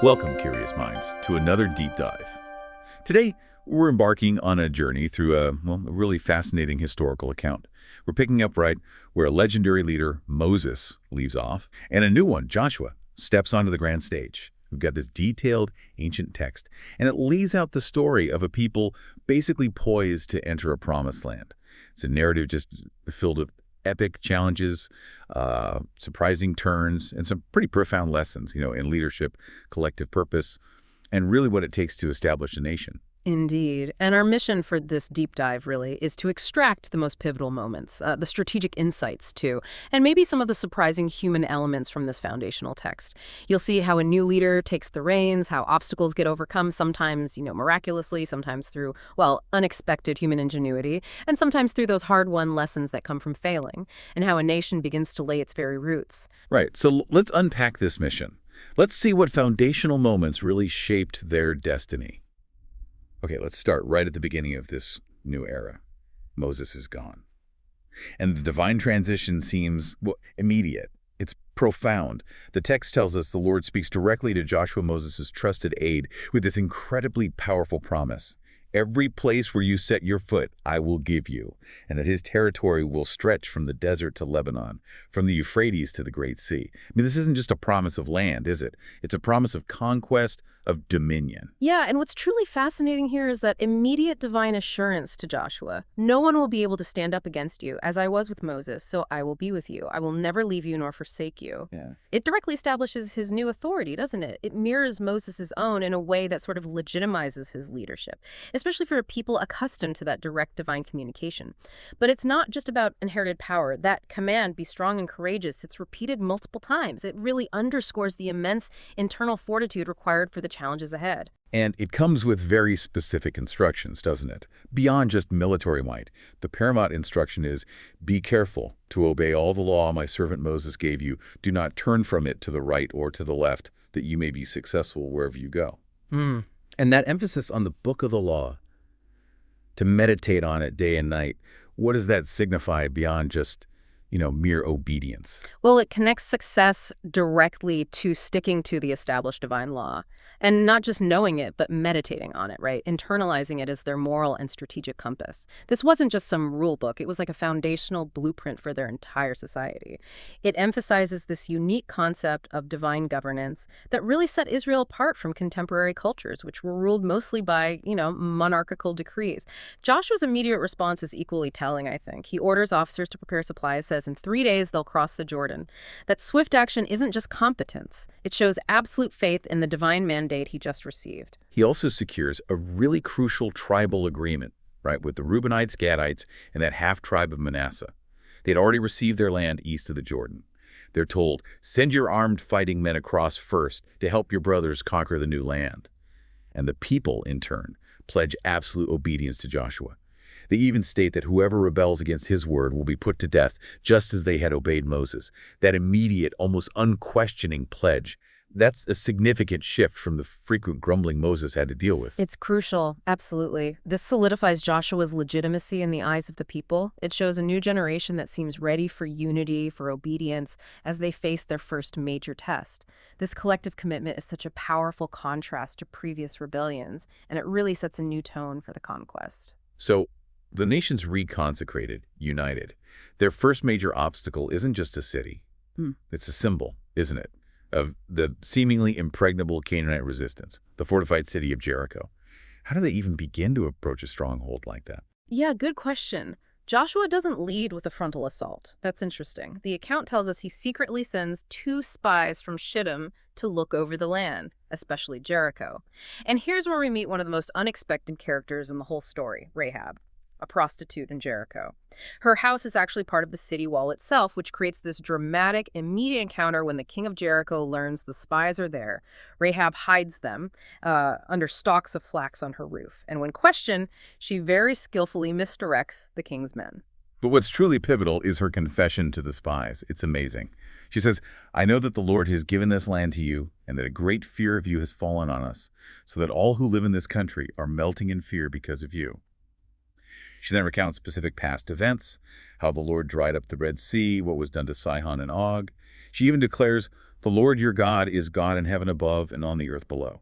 Welcome, curious minds, to another deep dive. Today, we're embarking on a journey through a really fascinating historical account. We're picking up right where a legendary leader, Moses, leaves off, and a new one, Joshua, steps onto the grand stage. We've got this detailed ancient text, and it lays out the story of a people basically poised to enter a promised land. It's a narrative just filled with epic challenges, surprising turns, and some pretty profound lessons, in leadership, collective purpose, and really what it takes to establish a nation. Indeed. And our mission for this deep dive, really, is to extract the most pivotal moments, the strategic insights, too, and maybe some of the surprising human elements from this foundational text. You'll see how a new leader takes the reins, how obstacles get overcome, sometimes, miraculously, sometimes through, unexpected human ingenuity, and sometimes through those hard-won lessons that come from failing, and how a nation begins to lay its very roots. Right, so let's unpack this mission. Let's see what foundational moments really shaped their destiny. Okay, let's start right at the beginning of this new era. Moses is gone. And the divine transition seems, immediate. It's profound. The text tells us the Lord speaks directly to Joshua, Moses' trusted aide, with this incredibly powerful promise. Every place where you set your foot, I will give you, and that his territory will stretch from the desert to Lebanon, from the Euphrates to the Great Sea. I mean, this isn't just a promise of land, is it? It's a promise of conquest, of dominion. Yeah, and what's truly fascinating here is that immediate divine assurance to Joshua. No one will be able to stand up against you, as I was with Moses, so I will be with you. I will never leave you nor forsake you. Yeah. It directly establishes his new authority, doesn't it? It mirrors Moses' own in a way that sort of legitimizes his leadership, especially for a people accustomed to that direct divine communication. But it's not just about inherited power. That command, be strong and courageous, it's repeated multiple times. It really underscores the immense internal fortitude required for the challenges ahead. And it comes with very specific instructions, doesn't it? Beyond just military might, the paramount instruction is, be careful to obey all the law my servant Moses gave you. Do not turn from it to the right or to the left, that you may be successful wherever you go. And that emphasis on the book of the law, to meditate on it day and night, what does that signify beyond just mere obedience? Well, it connects success directly to sticking to the established divine law. And not just knowing it, but meditating on it, right? Internalizing it as their moral and strategic compass. This wasn't just some rule book. It was like a foundational blueprint for their entire society. It emphasizes this unique concept of divine governance that really set Israel apart from contemporary cultures, which were ruled mostly by, monarchical decrees. Joshua's immediate response is equally telling, I think. He orders officers to prepare supplies, says in 3 days they'll cross the Jordan. That swift action isn't just competence. It shows absolute faith in the divine mandate he just received. He also secures a really crucial tribal agreement, right, with the Reubenites, Gadites, and that half-tribe of Manasseh. They'd already received their land east of the Jordan. They're told, send your armed fighting men across first to help your brothers conquer the new land. And the people, in turn, pledge absolute obedience to Joshua. They even state that whoever rebels against his word will be put to death, just as they had obeyed Moses. That immediate, almost unquestioning pledge. That's a significant shift from the frequent grumbling Moses had to deal with. It's crucial, absolutely. This solidifies Joshua's legitimacy in the eyes of the people. It shows a new generation that seems ready for unity, for obedience, as they face their first major test. This collective commitment is such a powerful contrast to previous rebellions, and it really sets a new tone for the conquest. So, the nation's reconsecrated, united. Their first major obstacle isn't just a city. It's a symbol, isn't it, of the seemingly impregnable Canaanite resistance, the fortified city of Jericho. How do they even begin to approach a stronghold like that? Yeah, good question. Joshua doesn't lead with a frontal assault. That's interesting. The account tells us he secretly sends 2 spies from Shittim to look over the land, especially Jericho. And here's where we meet one of the most unexpected characters in the whole story, Rahab, a prostitute in Jericho. Her house is actually part of the city wall itself, which creates this dramatic, immediate encounter when the king of Jericho learns the spies are there. Rahab hides them under stalks of flax on her roof. And when questioned, she very skillfully misdirects the king's men. But what's truly pivotal is her confession to the spies. It's amazing. She says, I know that the Lord has given this land to you, and that a great fear of you has fallen on us, so that all who live in this country are melting in fear because of you. She then recounts specific past events, how the Lord dried up the Red Sea, what was done to Sihon and Og. She even declares, The Lord your God is God in heaven above and on the earth below.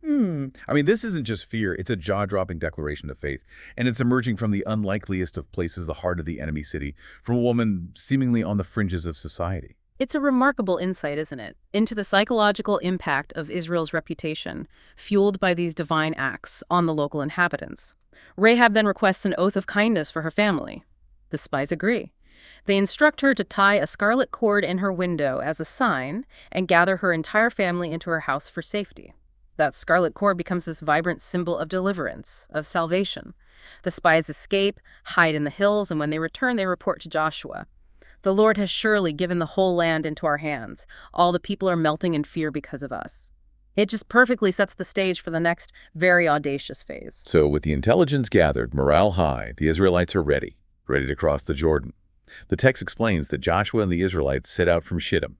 I mean, this isn't just fear, it's a jaw-dropping declaration of faith, and it's emerging from the unlikeliest of places, the heart of the enemy city, from a woman seemingly on the fringes of society. It's a remarkable insight, isn't it, into the psychological impact of Israel's reputation, fueled by these divine acts on the local inhabitants. Rahab then requests an oath of kindness for her family. The spies agree. They instruct her to tie a scarlet cord in her window as a sign and gather her entire family into her house for safety. That scarlet cord becomes this vibrant symbol of deliverance, of salvation. The spies escape, hide in the hills, and when they return, they report to Joshua. The Lord has surely given the whole land into our hands. All the people are melting in fear because of us. It just perfectly sets the stage for the next very audacious phase. So with the intelligence gathered, morale high, the Israelites are ready to cross the Jordan. The text explains that Joshua and the Israelites set out from Shittim,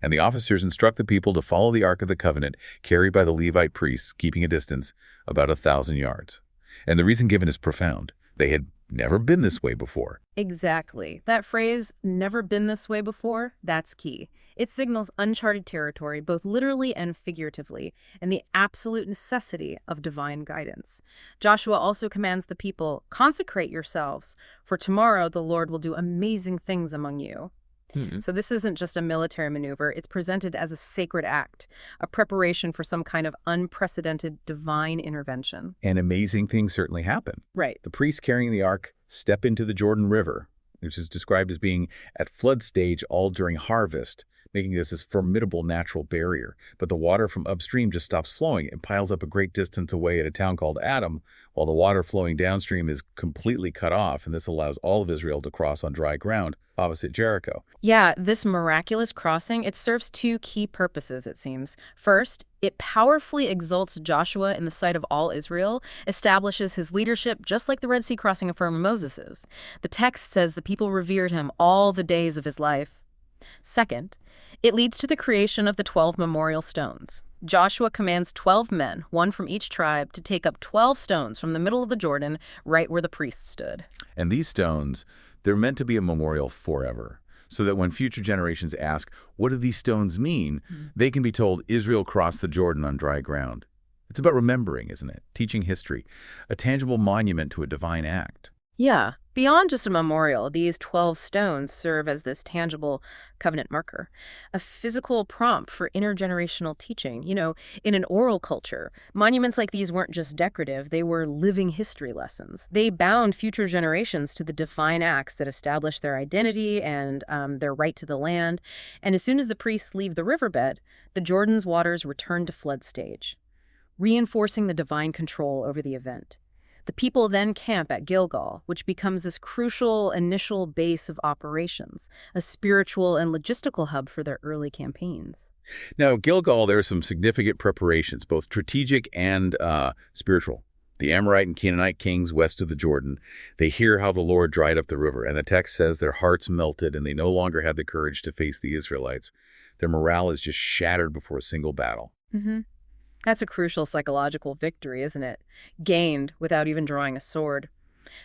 and the officers instruct the people to follow the Ark of the Covenant carried by the Levite priests, keeping a distance about 1,000 yards. And the reason given is profound. They had never been this way before. Exactly. That phrase, never been this way before, that's key. It signals uncharted territory, both literally and figuratively, and the absolute necessity of divine guidance. Joshua also commands the people, consecrate yourselves, for tomorrow the Lord will do amazing things among you. So this isn't just a military maneuver. It's presented as a sacred act, a preparation for some kind of unprecedented divine intervention. And amazing things certainly happen. Right. The priests carrying the ark step into the Jordan River, which is described as being at flood stage all during harvest, making this formidable natural barrier. But the water from upstream just stops flowing and piles up a great distance away at a town called Adam, while the water flowing downstream is completely cut off, and this allows all of Israel to cross on dry ground opposite Jericho. Yeah, this miraculous crossing, it serves two key purposes, it seems. First, it powerfully exalts Joshua in the sight of all Israel, establishes his leadership just like the Red Sea crossing affirmed Moses's. The text says the people revered him all the days of his life. Second, it leads to the creation of the 12 memorial stones. Joshua commands 12 men, one from each tribe, to take up 12 stones from the middle of the Jordan, right where the priests stood. And these stones, they're meant to be a memorial forever, so that when future generations ask, what do these stones mean, they can be told Israel crossed the Jordan on dry ground. It's about remembering, isn't it? Teaching history, a tangible monument to a divine act. Yeah, beyond just a memorial, these 12 stones serve as this tangible covenant marker, a physical prompt for intergenerational teaching. You know, in an oral culture, monuments like these weren't just decorative, they were living history lessons. They bound future generations to the divine acts that established their identity and their right to the land. And as soon as the priests leave the riverbed, the Jordan's waters return to flood stage, reinforcing the divine control over the event. The people then camp at Gilgal, which becomes this crucial initial base of operations, a spiritual and logistical hub for their early campaigns. Now, Gilgal, there are some significant preparations, both strategic and spiritual. The Amorite and Canaanite kings west of the Jordan, they hear how the Lord dried up the river, and the text says their hearts melted and they no longer had the courage to face the Israelites. Their morale is just shattered before a single battle. That's a crucial psychological victory, isn't it? Gained without even drawing a sword.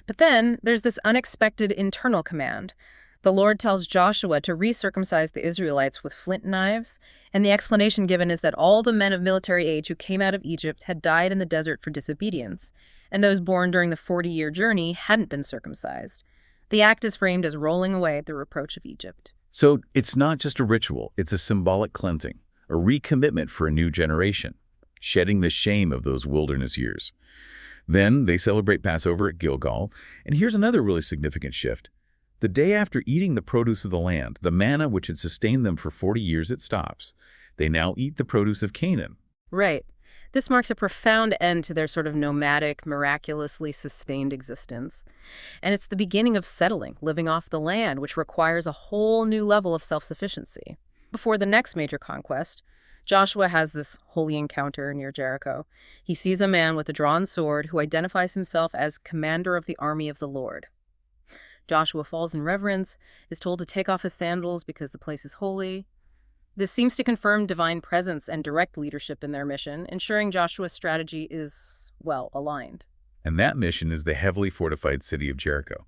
But then there's this unexpected internal command. The Lord tells Joshua to recircumcise the Israelites with flint knives, and the explanation given is that all the men of military age who came out of Egypt had died in the desert for disobedience, and those born during the 40-year journey hadn't been circumcised. The act is framed as rolling away the reproach of Egypt. So it's not just a ritual, it's a symbolic cleansing, a recommitment for a new generation, shedding the shame of those wilderness years. Then they celebrate Passover at Gilgal, and here's another really significant shift. The day after eating the produce of the land, the manna which had sustained them for 40 years, it stops. They now eat the produce of Canaan. Right. This marks a profound end to their sort of nomadic, miraculously sustained existence. And it's the beginning of settling, living off the land, which requires a whole new level of self-sufficiency. Before the next major conquest, Joshua has this holy encounter near Jericho. He sees a man with a drawn sword who identifies himself as commander of the army of the Lord. Joshua falls in reverence, is told to take off his sandals because the place is holy. This seems to confirm divine presence and direct leadership in their mission, ensuring Joshua's strategy is, well, aligned. And that mission is the heavily fortified city of Jericho.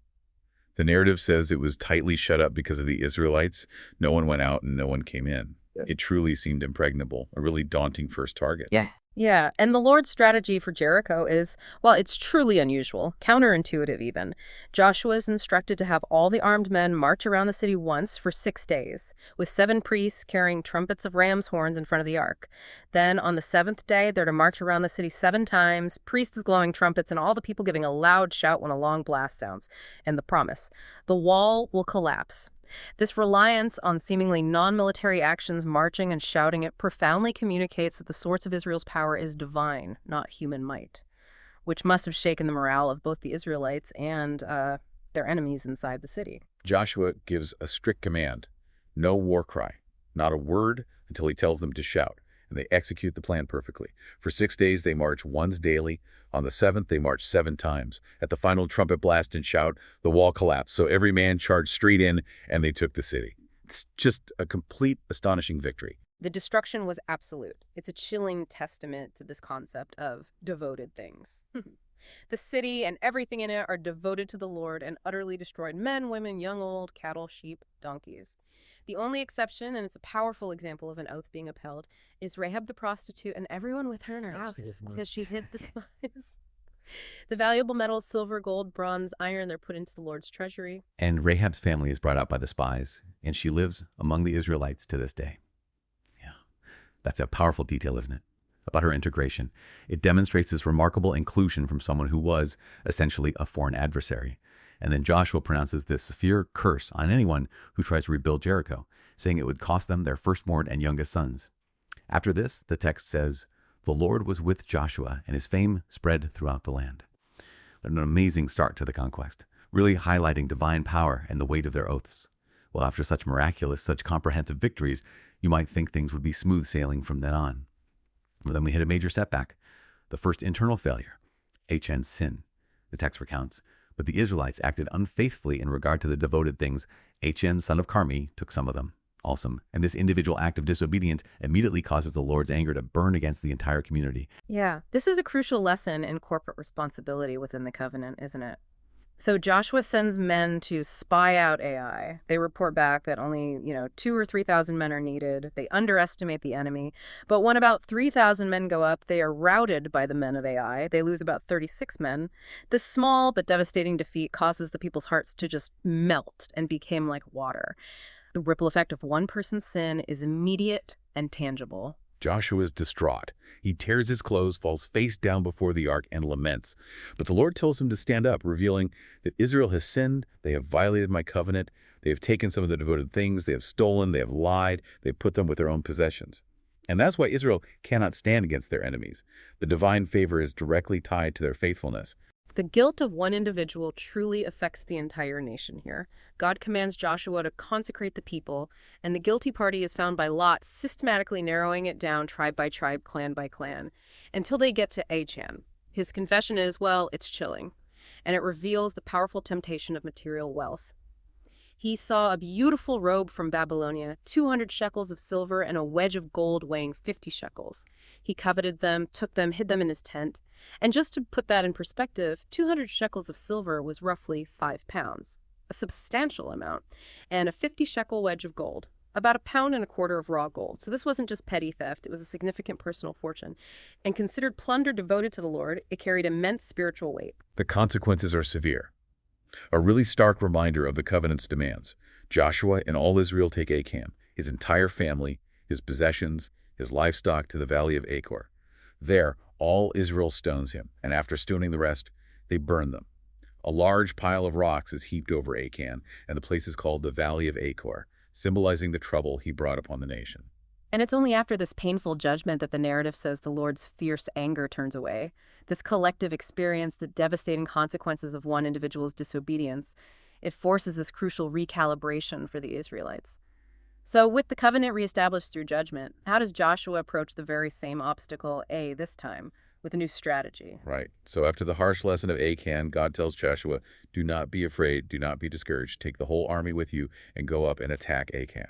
The narrative says it was tightly shut up because of the Israelites. No one went out and no one came in. It truly seemed impregnable, a really daunting first target. Yeah. Yeah, and the Lord's strategy for Jericho is, well, it's truly unusual, counterintuitive even. Joshua is instructed to have all the armed men march around the city once for 6 days, with 7 priests carrying trumpets of ram's horns in front of the ark. Then on the 7th day, they're to march around the city 7 times, priests blowing trumpets, and all the people giving a loud shout when a long blast sounds. And the promise: the wall will collapse. This reliance on seemingly non-military actions, marching and shouting it, profoundly communicates that the source of Israel's power is divine, not human might, which must have shaken the morale of both the Israelites and their enemies inside the city. Joshua gives a strict command: no war cry, not a word until he tells them to shout, and they execute the plan perfectly. For 6 days they march once daily. On the 7th they march 7 times. At the final trumpet blast and shout, the wall collapsed, so every man charged straight in, and they took the city. It's just a complete, astonishing victory. The destruction was absolute. It's a chilling testament to this concept of devoted things. The city and everything in it are devoted to the Lord and utterly destroyed: men, women, young, old, cattle, sheep, donkeys. The only exception, and it's a powerful example of an oath being upheld, is Rahab the prostitute and everyone with her in her house because she hid the spies. The valuable metals, silver, gold, bronze, iron, they're put into the Lord's treasury. And Rahab's family is brought out by the spies, and she lives among the Israelites to this day. Yeah, that's a powerful detail, isn't it? About her integration. It demonstrates this remarkable inclusion from someone who was essentially a foreign adversary. And then Joshua pronounces this severe curse on anyone who tries to rebuild Jericho, saying it would cost them their firstborn and youngest sons. After this, the text says, the Lord was with Joshua, and his fame spread throughout the land. An amazing start to the conquest, really highlighting divine power and the weight of their oaths. Well, after such miraculous, such comprehensive victories, you might think things would be smooth sailing from then on. But then we hit a major setback. The first internal failure, Achan's sin. The text recounts, but the Israelites acted unfaithfully in regard to the devoted things. Achan, son of Carmi, took some of them. Awesome. And this individual act of disobedience immediately causes the Lord's anger to burn against the entire community. Yeah, this is a crucial lesson in corporate responsibility within the covenant, isn't it? So Joshua sends men to spy out Ai. They report back that only, 2,000 or 3,000 men are needed. They underestimate the enemy. But when about 3,000 men go up, they are routed by the men of Ai. They lose about 36 men. This small but devastating defeat causes the people's hearts to just melt and become like water. The ripple effect of one person's sin is immediate and tangible. Joshua is distraught. He tears his clothes, falls face down before the ark, and laments. But the Lord tells him to stand up, revealing that Israel has sinned, they have violated my covenant, they have taken some of the devoted things, they have stolen, they have lied, they have put them with their own possessions. And that's why Israel cannot stand against their enemies. The divine favor is directly tied to their faithfulness. The guilt of one individual truly affects the entire nation here. God commands Joshua to consecrate the people, and the guilty party is found by lot, systematically narrowing it down tribe by tribe, clan by clan, until they get to Achan. His confession is, well, it's chilling, and it reveals the powerful temptation of material wealth. He saw a beautiful robe from Babylonia, 200 shekels of silver, and a wedge of gold weighing 50 shekels. He coveted them, took them, hid them in his tent. And just to put that in perspective, 200 shekels of silver was roughly 5 pounds, a substantial amount, and a 50-shekel wedge of gold, about 1.25 pounds of raw gold. So this wasn't just petty theft, it was a significant personal fortune. And considered plunder devoted to the Lord, it carried immense spiritual weight. The consequences are severe. A really stark reminder of the covenant's demands. Joshua and all Israel take Achan, his entire family, his possessions, his livestock to the valley of Achor. There, all Israel stones him, and after stoning the rest, they burn them. A large pile of rocks is heaped over Achan, and the place is called the Valley of Achor, symbolizing the trouble he brought upon the nation. And it's only after this painful judgment that the narrative says the Lord's fierce anger turns away. This collective experience, the devastating consequences of one individual's disobedience, it forces this crucial recalibration for the Israelites. So with the covenant reestablished through judgment, how does Joshua approach the very same obstacle, this time, with a new strategy? Right. So after the harsh lesson of Achan, God tells Joshua, do not be afraid, do not be discouraged. Take the whole army with you and go up and attack Achan.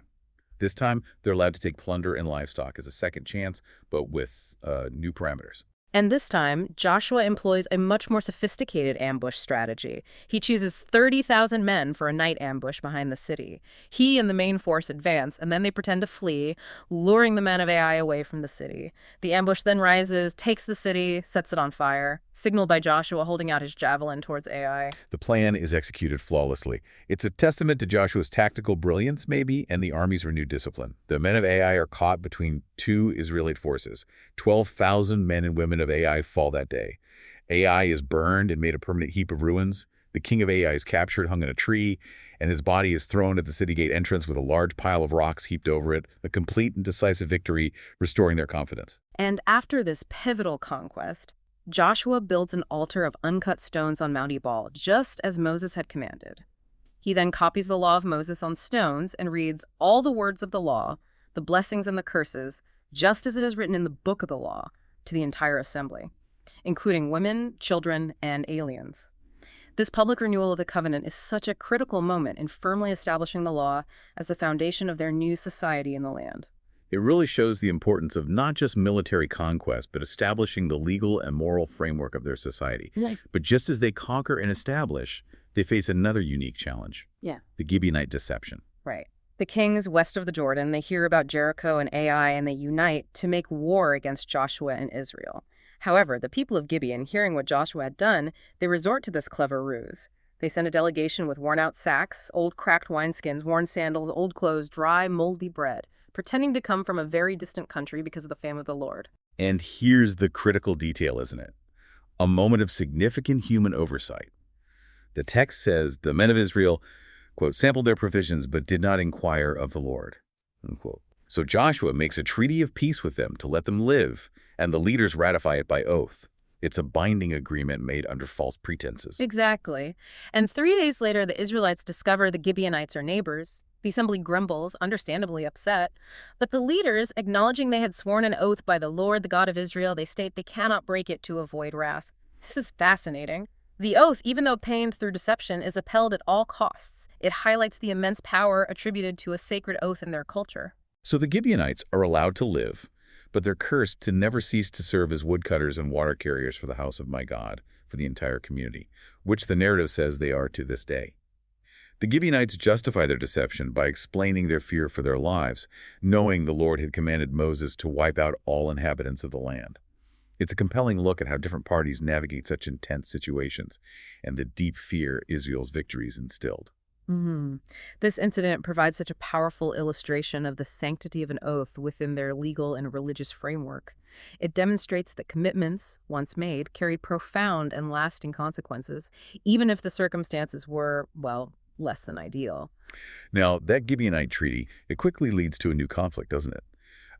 This time, they're allowed to take plunder and livestock as a second chance, but with new parameters. And this time, Joshua employs a much more sophisticated ambush strategy. He chooses 30,000 men for a night ambush behind the city. He and the main force advance, and then they pretend to flee, luring the men of Ai away from the city. The ambush then rises, takes the city, sets it on fire, signaled by Joshua holding out his javelin towards Ai. The plan is executed flawlessly. It's a testament to Joshua's tactical brilliance, maybe, and the army's renewed discipline. The men of Ai are caught between two Israelite forces. 12,000 men and women of Ai fall that day. Ai is burned and made a permanent heap of ruins. The king of Ai is captured, hung in a tree, and his body is thrown at the city gate entrance with a large pile of rocks heaped over it, a complete and decisive victory, restoring their confidence. And after this pivotal conquest, Joshua builds an altar of uncut stones on Mount Ebal, just as Moses had commanded. He then copies the law of Moses on stones and reads all the words of the law, the blessings and the curses, just as it is written in the book of the law, to the entire assembly, including women, children, and aliens. This public renewal of the covenant is such a critical moment in firmly establishing the law as the foundation of their new society in the land. It really shows the importance of not just military conquest, but establishing the legal and moral framework of their society. Yeah. But just as they conquer and establish, they face another unique challenge. Yeah. The Gibeonite deception. Right. The kings west of the Jordan, they hear about Jericho and Ai, and they unite to make war against Joshua and Israel. However, the people of Gibeon, hearing what Joshua had done, they resort to this clever ruse. They send a delegation with worn-out sacks, old cracked wineskins, worn sandals, old clothes, dry, moldy bread, pretending to come from a very distant country because of the fame of the Lord. And here's the critical detail, isn't it? A moment of significant human oversight. The text says the men of Israel, quote, sampled their provisions but did not inquire of the Lord, unquote. So Joshua makes a treaty of peace with them to let them live, and the leaders ratify it by oath. It's a binding agreement made under false pretenses. Exactly. And 3 days later, the Israelites discover the Gibeonites are neighbors. The assembly grumbles, understandably upset. But the leaders, acknowledging they had sworn an oath by the Lord, the God of Israel, they state they cannot break it to avoid wrath. This is fascinating. The oath, even though obtained through deception, is upheld at all costs. It highlights the immense power attributed to a sacred oath in their culture. So the Gibeonites are allowed to live, but they're cursed to never cease to serve as woodcutters and water carriers for the house of my God, for the entire community, which the narrative says they are to this day. The Gibeonites justify their deception by explaining their fear for their lives, knowing the Lord had commanded Moses to wipe out all inhabitants of the land. It's a compelling look at how different parties navigate such intense situations and the deep fear Israel's victories instilled. This incident provides such a powerful illustration of the sanctity of an oath within their legal and religious framework. It demonstrates that commitments, once made, carried profound and lasting consequences, even if the circumstances were, well, less than ideal. Now, that Gibeonite treaty, it quickly leads to a new conflict, doesn't it?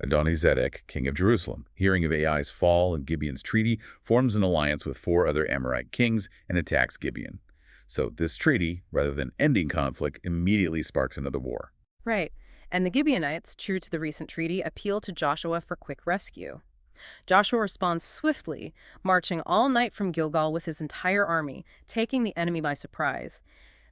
Adonizedek, king of Jerusalem, hearing of Ai's fall and Gibeon's treaty, forms an alliance with 4 other Amorite kings and attacks Gibeon. So this treaty, rather than ending conflict, immediately sparks another war. Right. And the Gibeonites, true to the recent treaty, appeal to Joshua for quick rescue. Joshua responds swiftly, marching all night from Gilgal with his entire army, taking the enemy by surprise.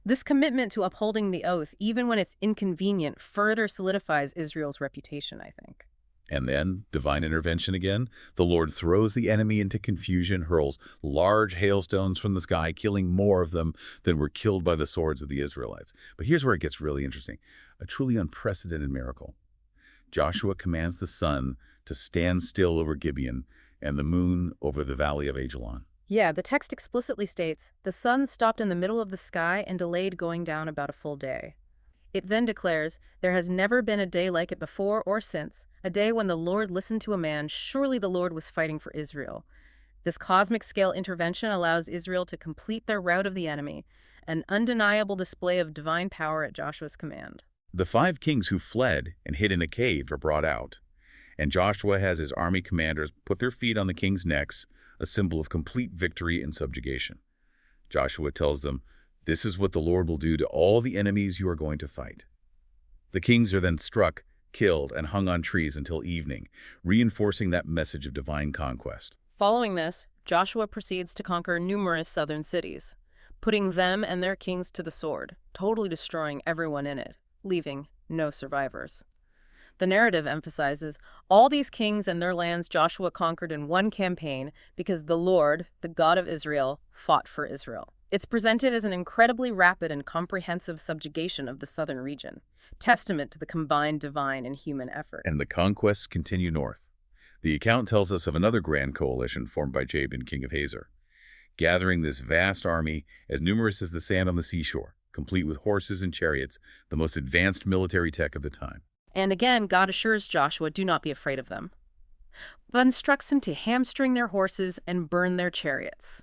This commitment to upholding the oath, even when it's inconvenient, further solidifies Israel's reputation, I think. And then, divine intervention again, the Lord throws the enemy into confusion, hurls large hailstones from the sky, killing more of them than were killed by the swords of the Israelites. But here's where it gets really interesting. A truly unprecedented miracle. Joshua commands the sun to stand still over Gibeon and the moon over the valley of Ajalon. Yeah, the text explicitly states, the sun stopped in the middle of the sky and delayed going down about a full day. It then declares, there has never been a day like it before or since, a day when the Lord listened to a man. Surely the Lord was fighting for Israel. This cosmic scale intervention allows Israel to complete their rout of the enemy, an undeniable display of divine power at Joshua's command. The 5 kings who fled and hid in a cave are brought out, and Joshua has his army commanders put their feet on the kings' necks, a symbol of complete victory and subjugation. Joshua tells them, this is what the Lord will do to all the enemies you are going to fight. The kings are then struck, killed, and hung on trees until evening, reinforcing that message of divine conquest. Following this, Joshua proceeds to conquer numerous southern cities, putting them and their kings to the sword, totally destroying everyone in it, leaving no survivors. The narrative emphasizes all these kings and their lands Joshua conquered in one campaign because the Lord, the God of Israel, fought for Israel. It's presented as an incredibly rapid and comprehensive subjugation of the southern region, testament to the combined divine and human effort. And the conquests continue north. The account tells us of another grand coalition formed by Jabin, king of Hazor, gathering this vast army as numerous as the sand on the seashore, complete with horses and chariots, the most advanced military tech of the time. And again, God assures Joshua, do not be afraid of them, but instructs him to hamstring their horses and burn their chariots.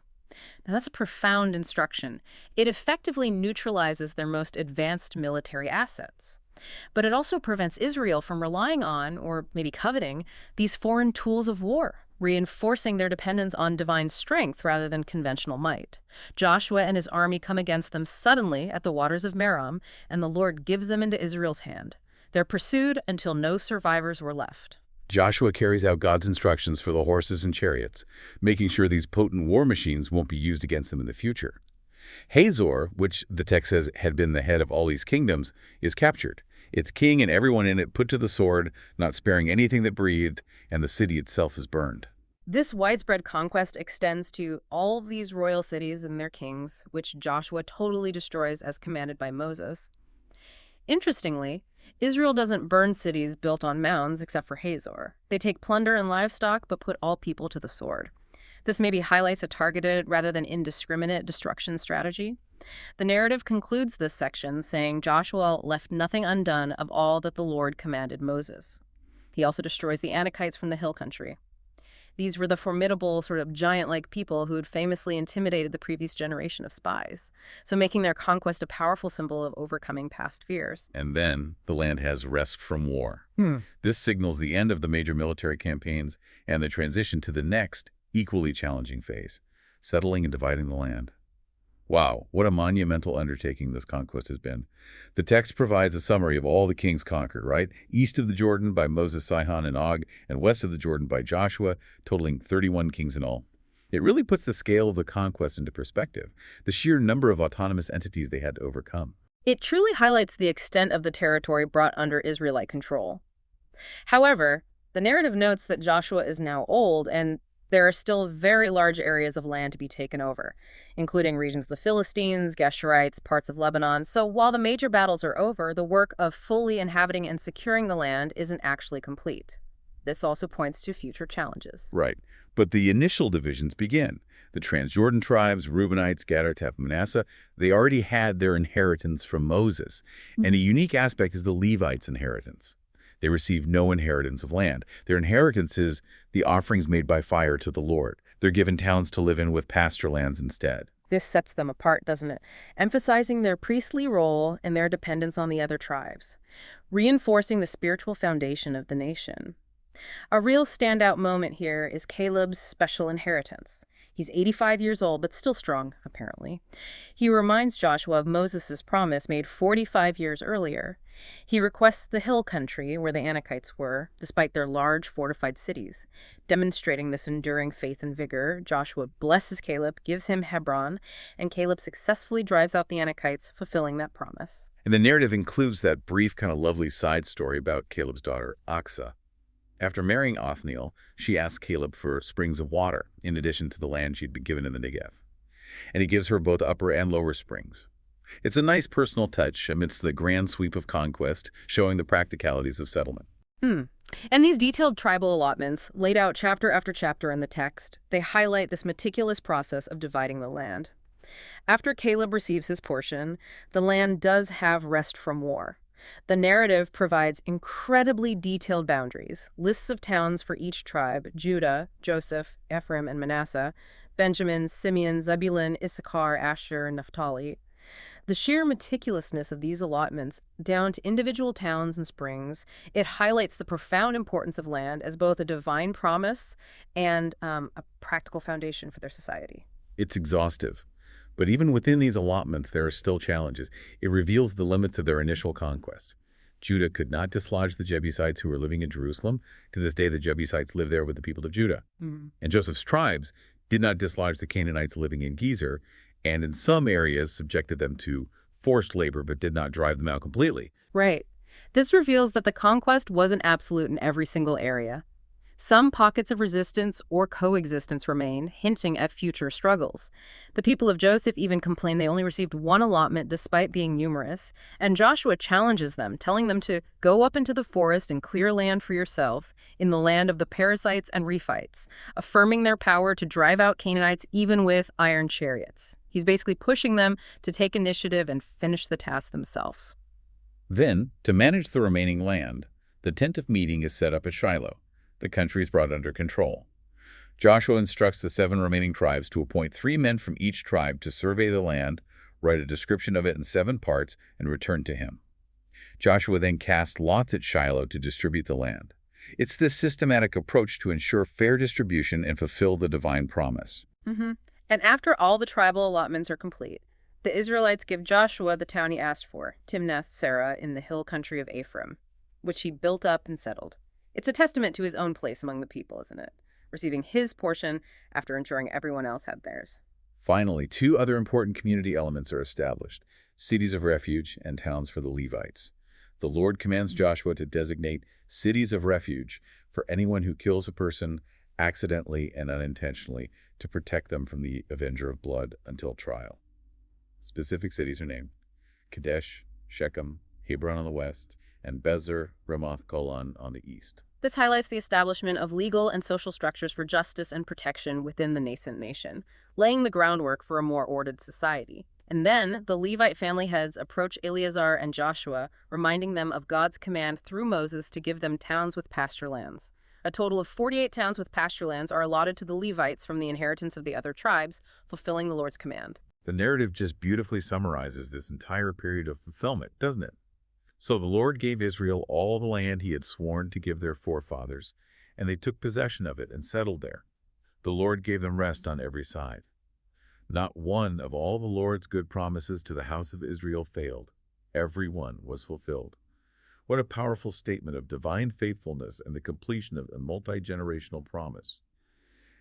Now, that's a profound instruction. It effectively neutralizes their most advanced military assets. But it also prevents Israel from relying on, or maybe coveting, these foreign tools of war, reinforcing their dependence on divine strength rather than conventional might. Joshua and his army come against them suddenly at the waters of Merom, and the Lord gives them into Israel's hand. They're pursued until no survivors were left. Joshua carries out God's instructions for the horses and chariots, making sure these potent war machines won't be used against them in the future. Hazor, which the text says had been the head of all these kingdoms, is captured. Its king and everyone in it put to the sword, not sparing anything that breathed, and the city itself is burned. This widespread conquest extends to all of these royal cities and their kings, which Joshua totally destroys as commanded by Moses. Interestingly, Israel doesn't burn cities built on mounds except for Hazor. They take plunder and livestock, but put all people to the sword. This maybe highlights a targeted rather than indiscriminate destruction strategy. The narrative concludes this section saying Joshua left nothing undone of all that the Lord commanded Moses. He also destroys the Anakites from the hill country. These were the formidable, sort of giant-like people who had famously intimidated the previous generation of spies, so making their conquest a powerful symbol of overcoming past fears. And then the land has rest from war. This signals the end of the major military campaigns and the transition to the next, equally challenging phase, settling and dividing the land. Wow, what a monumental undertaking this conquest has been. The text provides a summary of all the kings conquered, right? East of the Jordan by Moses, Sihon, and Og, and west of the Jordan by Joshua, totaling 31 kings in all. It really puts the scale of the conquest into perspective, the sheer number of autonomous entities they had to overcome. It truly highlights the extent of the territory brought under Israelite control. However, the narrative notes that Joshua is now old and there are still very large areas of land to be taken over, including regions of the Philistines, Geshurites, parts of Lebanon. So while the major battles are over, the work of fully inhabiting and securing the land isn't actually complete. This also points to future challenges. Right. But the initial divisions begin. The Transjordan tribes, Reubenites, Gadites, Manasseh, they already had their inheritance from Moses. And a unique aspect is the Levites' inheritance. They receive no inheritance of land. Their inheritance is the offerings made by fire to the Lord. They're given towns to live in with pasture lands instead. This sets them apart, doesn't it? Emphasizing their priestly role and their dependence on the other tribes, reinforcing the spiritual foundation of the nation. A real standout moment here is Caleb's special inheritance. He's 85 years old, but still strong, apparently. He reminds Joshua of Moses' promise made 45 years earlier. He requests the hill country where the Anakites were, despite their large fortified cities. Demonstrating this enduring faith and vigor, Joshua blesses Caleb, gives him Hebron, and Caleb successfully drives out the Anakites, fulfilling that promise. And the narrative includes that brief, kind of lovely side story about Caleb's daughter, Aksa. After marrying Othniel, she asked Caleb for springs of water, in addition to the land she'd been given in the Negev. And he gives her both upper and lower springs. It's a nice personal touch amidst the grand sweep of conquest, showing the practicalities of settlement. And these detailed tribal allotments, laid out chapter after chapter in the text, they highlight this meticulous process of dividing the land. After Caleb receives his portion, the land does have rest from war. The narrative provides incredibly detailed boundaries, lists of towns for each tribe: Judah, Joseph, Ephraim, and Manasseh, Benjamin, Simeon, Zebulun, Issachar, Asher, and Naphtali. The sheer meticulousness of these allotments, down to individual towns and springs, it highlights the profound importance of land as both a divine promise and a practical foundation for their society. It's exhaustive. But even within these allotments, there are still challenges. It reveals the limits of their initial conquest. Judah could not dislodge the Jebusites who were living in Jerusalem. To this day, the Jebusites live there with the people of Judah. And Joseph's tribes did not dislodge the Canaanites living in Gezer, and in some areas subjected them to forced labor but did not drive them out completely. Right. This reveals that the conquest wasn't absolute in every single area. Some pockets of resistance or coexistence remain, hinting at future struggles. The people of Joseph even complain they only received one allotment despite being numerous, and Joshua challenges them, telling them to go up into the forest and clear land for yourself in the land of the Perizzites and Rephites, affirming their power to drive out Canaanites even with iron chariots. He's basically pushing them to take initiative and finish the task themselves. Then, to manage the remaining land, the tent of meeting is set up at Shiloh. The country is brought under control. Joshua instructs the 7 remaining tribes to appoint 3 men from each tribe to survey the land, write a description of it in 7 parts, and return to him. Joshua then casts lots at Shiloh to distribute the land. It's this systematic approach to ensure fair distribution and fulfill the divine promise. And after all the tribal allotments are complete, the Israelites give Joshua the town he asked for, Timnath-Serah, in the hill country of Ephraim, which he built up and settled. It's a testament to his own place among the people, isn't it? Receiving his portion after ensuring everyone else had theirs. Finally, 2 other important community elements are established: cities of refuge and towns for the Levites. The Lord commands Joshua to designate cities of refuge for anyone who kills a person accidentally and unintentionally, to protect them from the avenger of blood until trial. Specific cities are named: Kadesh, Shechem, Hebron on the west, and Bezer, Ramoth Golan on the east. This highlights the establishment of legal and social structures for justice and protection within the nascent nation, laying the groundwork for a more ordered society. And then, the Levite family heads approach Eleazar and Joshua, reminding them of God's command through Moses to give them towns with pasture lands. A total of 48 towns with pasture lands are allotted to the Levites from the inheritance of the other tribes, fulfilling the Lord's command. The narrative just beautifully summarizes this entire period of fulfillment, doesn't it? So the Lord gave Israel all the land he had sworn to give their forefathers, and they took possession of it and settled there. The Lord gave them rest on every side. Not one of all the Lord's good promises to the house of Israel failed. Every one was fulfilled. What a powerful statement of divine faithfulness and the completion of a multi-generational promise.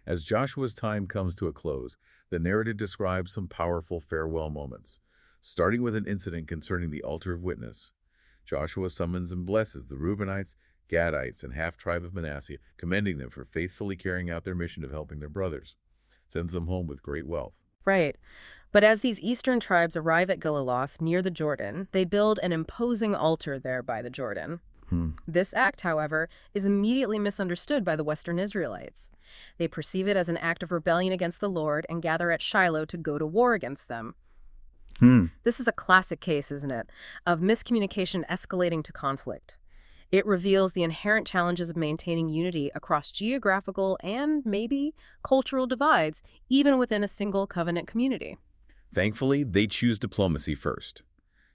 As Joshua's time comes to a close, the narrative describes some powerful farewell moments, starting with an incident concerning the altar of witness. Joshua summons and blesses the Reubenites, Gadites, and half-tribe of Manasseh, commending them for faithfully carrying out their mission of helping their brothers. Sends them home with great wealth. Right. But as these eastern tribes arrive at Gilaloth, near the Jordan, they build an imposing altar there by the Jordan. This act, however, is immediately misunderstood by the Western Israelites. They perceive it as an act of rebellion against the Lord and gather at Shiloh to go to war against them. This is a classic case, isn't it, of miscommunication escalating to conflict. It reveals the inherent challenges of maintaining unity across geographical and maybe cultural divides, even within a single covenant community. Thankfully, they choose diplomacy first.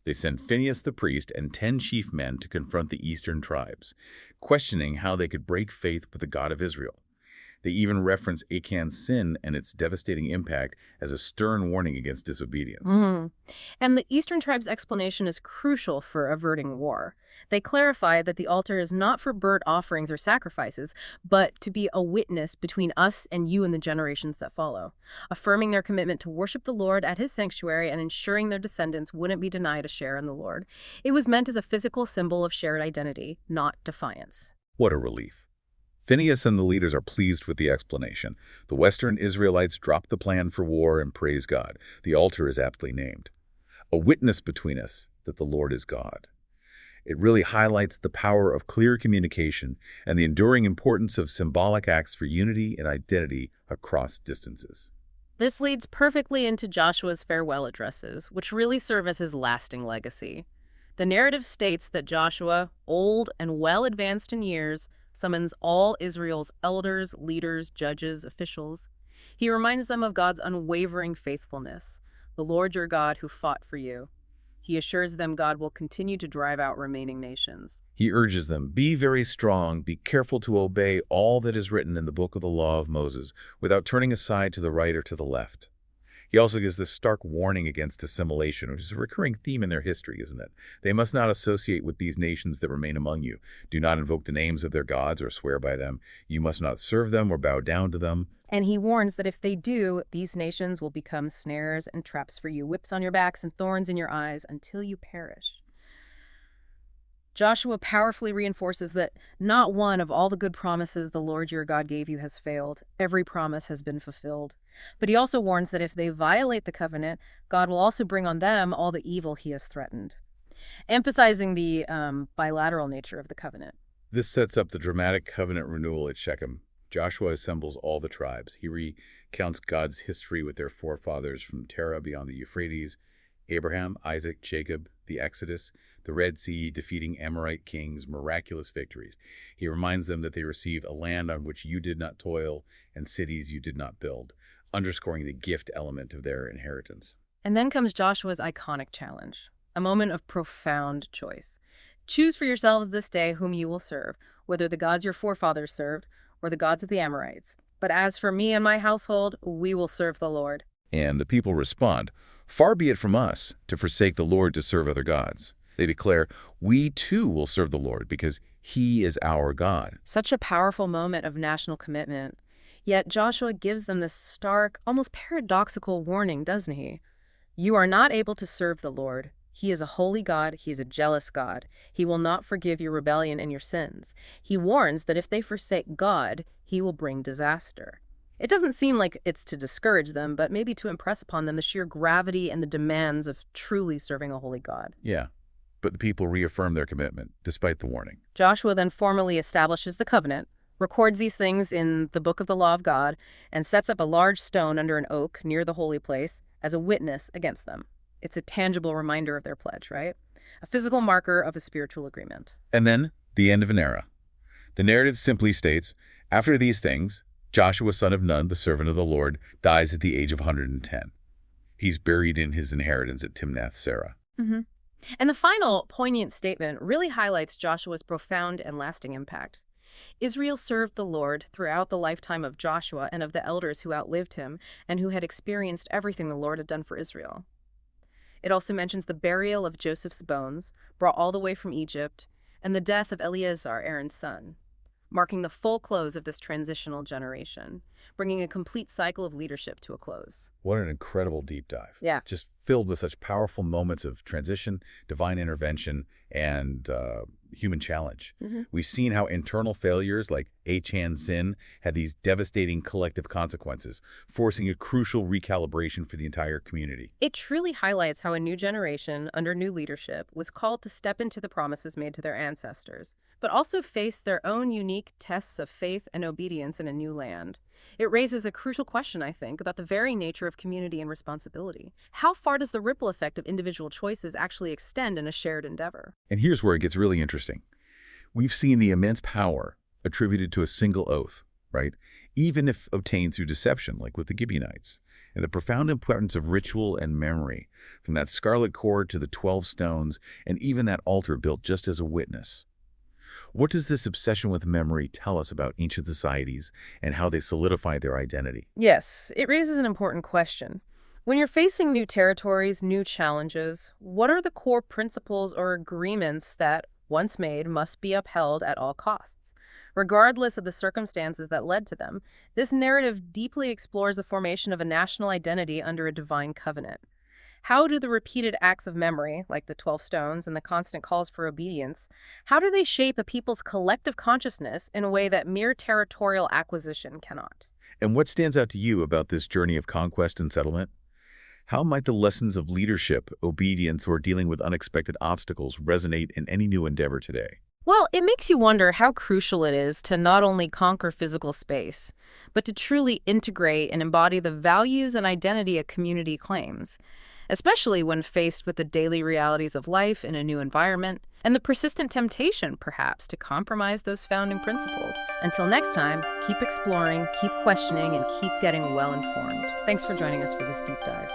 They send Phinehas the priest and 10 chief men to confront the eastern tribes, questioning how they could break faith with the God of Israel. They even reference Achan's sin and its devastating impact as a stern warning against disobedience. And the Eastern tribe's explanation is crucial for averting war. They clarify that the altar is not for burnt offerings or sacrifices, but to be a witness between us and you and the generations that follow, affirming their commitment to worship the Lord at his sanctuary and ensuring their descendants wouldn't be denied a share in the Lord. It was meant as a physical symbol of shared identity, not defiance. What a relief. Phinehas and the leaders are pleased with the explanation. The Western Israelites drop the plan for war and praise God. The altar is aptly named. A witness between us that the Lord is God. It really highlights the power of clear communication and the enduring importance of symbolic acts for unity and identity across distances. This leads perfectly into Joshua's farewell addresses, which really serve as his lasting legacy. The narrative states that Joshua, old and well advanced in years, summons all Israel's elders, leaders, judges, officials. He reminds them of God's unwavering faithfulness, the Lord your God who fought for you. He assures them God will continue to drive out remaining nations. He urges them, be very strong, be careful to obey all that is written in the book of the law of Moses, without turning aside to the right or to the left. He also gives this stark warning against assimilation, which is a recurring theme in their history, isn't it? They must not associate with these nations that remain among you. Do not invoke the names of their gods or swear by them. You must not serve them or bow down to them. And he warns that if they do, these nations will become snares and traps for you, whips on your backs and thorns in your eyes until you perish. Joshua powerfully reinforces that not one of all the good promises the Lord your God gave you has failed. Every promise has been fulfilled. But he also warns that if they violate the covenant, God will also bring on them all the evil he has threatened, emphasizing the bilateral nature of the covenant. This sets up the dramatic covenant renewal at Shechem. Joshua assembles all the tribes. He recounts God's history with their forefathers from Terah beyond the Euphrates, Abraham, Isaac, Jacob, the Exodus, the Red Sea, defeating Amorite kings, miraculous victories. He reminds them that they receive a land on which you did not toil and cities you did not build, underscoring the gift element of their inheritance. And then comes Joshua's iconic challenge, a moment of profound choice. Choose for yourselves this day whom you will serve, whether the gods your forefathers served or the gods of the Amorites. But as for me and my household, we will serve the Lord. And the people respond, "Far be it from us to forsake the Lord to serve other gods." They declare, "We too will serve the Lord because he is our God." Such a powerful moment of national commitment. Yet Joshua gives them this stark, almost paradoxical warning, doesn't he? You are not able to serve the Lord. He is a holy God. He is a jealous God. He will not forgive your rebellion and your sins. He warns that if they forsake God, he will bring disaster. It doesn't seem like it's to discourage them, but maybe to impress upon them the sheer gravity and the demands of truly serving a holy God. Yeah, but the people reaffirm their commitment, despite the warning. Joshua then formally establishes the covenant, records these things in the book of the law of God, and sets up a large stone under an oak near the holy place as a witness against them. It's a tangible reminder of their pledge, right? A physical marker of a spiritual agreement. And then, the end of an era. The narrative simply states, after these things, Joshua, son of Nun, the servant of the Lord, dies at the age of 110. He's buried in his inheritance at Timnath-Serah. And the final poignant statement really highlights Joshua's profound and lasting impact. Israel served the Lord throughout the lifetime of Joshua and of the elders who outlived him and who had experienced everything the Lord had done for Israel. It also mentions the burial of Joseph's bones, brought all the way from Egypt, and the death of Eleazar, Aaron's son, marking the full close of this transitional generation, bringing a complete cycle of leadership to a close. What an incredible deep dive. Yeah. Just filled with such powerful moments of transition, divine intervention, and human challenge. We've seen how internal failures like Achan sin had these devastating collective consequences, forcing a crucial recalibration for the entire community. It truly highlights how a new generation, under new leadership, was called to step into the promises made to their ancestors, but also face their own unique tests of faith and obedience in a new land. It raises a crucial question, I think, about the very nature of community and responsibility. How far does the ripple effect of individual choices actually extend in a shared endeavor? And here's where it gets really interesting. We've seen the immense power attributed to a single oath, right? Even if obtained through deception, like with the Gibeonites. And the profound importance of ritual and memory, from that scarlet cord to the 12 stones, and even that altar built just as a witness. What does this obsession with memory tell us about ancient societies and how they solidify their identity? Yes, it raises an important question. When you're facing new territories, new challenges, what are the core principles or agreements that, once made, must be upheld at all costs? Regardless of the circumstances that led to them, this narrative deeply explores the formation of a national identity under a divine covenant. How do the repeated acts of memory, like the 12 stones and the constant calls for obedience, how do they shape a people's collective consciousness in a way that mere territorial acquisition cannot? And what stands out to you about this journey of conquest and settlement? How might the lessons of leadership, obedience, or dealing with unexpected obstacles resonate in any new endeavor today? Well, it makes you wonder how crucial it is to not only conquer physical space, but to truly integrate and embody the values and identity a community claims, especially when faced with the daily realities of life in a new environment and the persistent temptation, perhaps, to compromise those founding principles. Until next time, keep exploring, keep questioning, and keep getting well informed. Thanks for joining us for this deep dive.